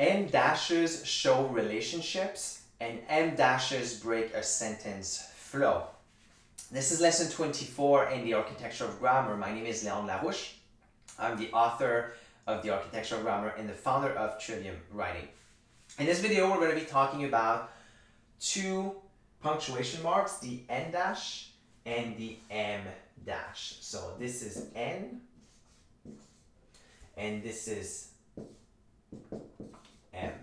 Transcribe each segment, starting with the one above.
M dashes show relationships and M dashes break a sentence flow. This is lesson 24 in the Architecture of Grammar. My name is Léandre Larouche. I'm the author of the Architecture of Grammar and the founder of Trivium Writing. In this video, we're going to be talking about two punctuation marks, the N dash and the M dash. So this is N and this is M.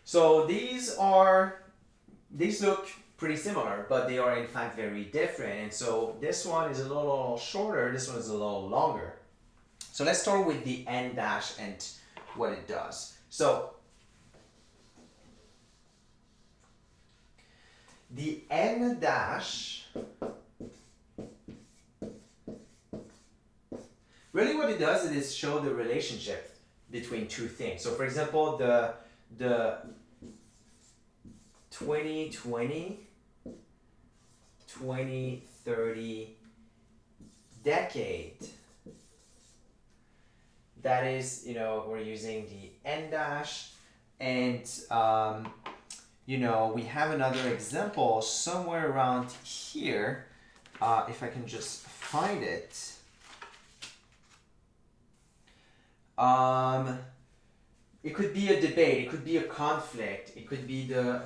So these look pretty similar, but they are in fact very different. And so this one is a little shorter, this one is a little longer. So let's start with the N dash and what it does. So the N dash, really what it does is show the relationship between two things. So for example, the 2020, 2030 decade, that is, we're using the N dash, and we have another example somewhere around here. If I can just find it. It could be a debate, it could be a conflict, it could be the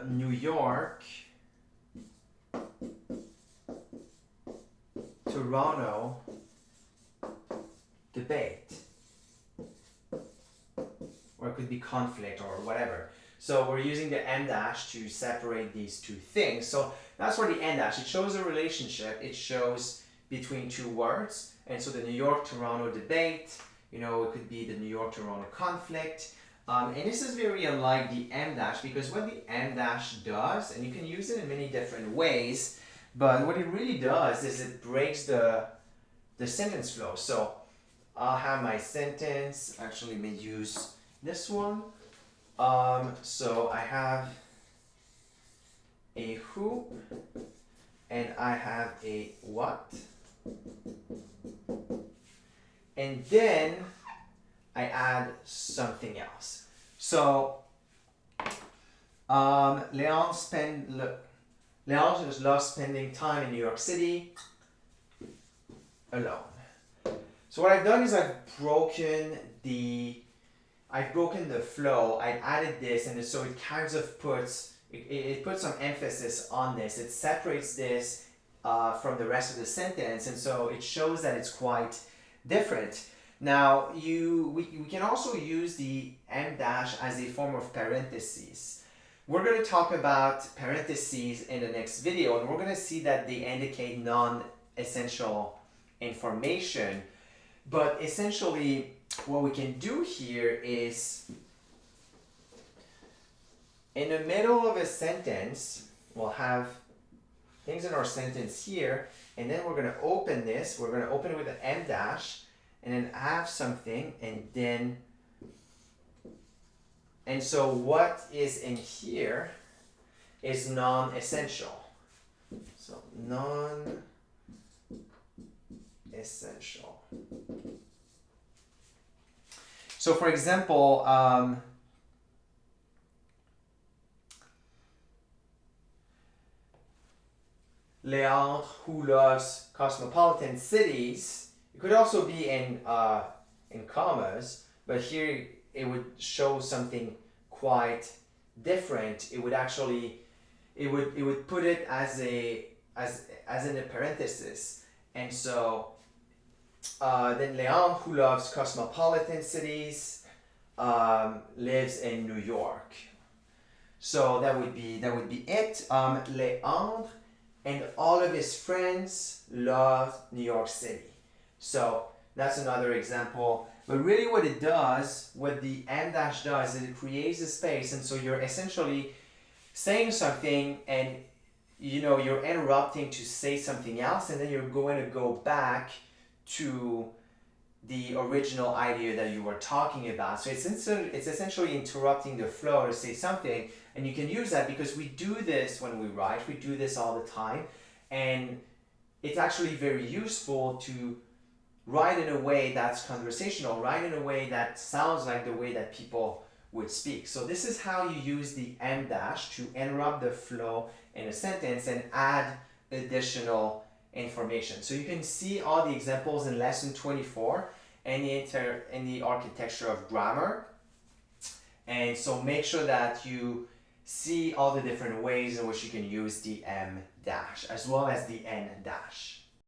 New York, Toronto debate, or it could be conflict or whatever. So we're using the N dash to separate these two things. So that's for the N dash. It shows a relationship. It shows between two words. And so the New York-Toronto debate, it could be the New York-Toronto conflict. And this is very unlike the M dash, because what the M dash does, and you can use it in many different ways, but what it really does is it breaks the sentence flow. So I'll have my sentence, actually may use this one. So I have a who and I have a what, and then I add something else. So Léandre just loves spending time in New York City alone. So what I've done is I've broken the flow. I added this, and so it kind of puts some emphasis on this. It separates this from the rest of the sentence, and so it shows that it's quite different. Now we can also use the M dash as a form of parentheses. We're going to talk about parentheses in the next video, and we're going to see that they indicate non-essential information. But essentially, what we can do here is, in the middle of a sentence, we'll have things in our sentence here, and then we're going to open this. We're going to open it with an M dash, and then have something, and so what is in here is non-essential. So non-essential. So for example, Léandre, who loves cosmopolitan cities, it could also be in commas, but here it would show something quite different. It would actually, it would put it as in a parenthesis, and so then Léandre, who loves cosmopolitan cities, lives in New York. So that would be it. Léandre and all of his friends love New York City. So that's another example. But really what it does, what the M dash does, is it creates a space, and so you're essentially saying something, and you're interrupting to say something else, and then you're going to go back to the original idea that you were talking about. So it's essentially interrupting the flow to say something, and you can use that because we do this when we write. We do this all the time, and it's actually very useful to write in a way that's conversational, write in a way that sounds like the way that people would speak. So this is how you use the em dash to interrupt the flow in a sentence and add additional information. So you can see all the examples in lesson 24 and the architecture of grammar. And so make sure that you see all the different ways in which you can use the em dash as well as the en dash.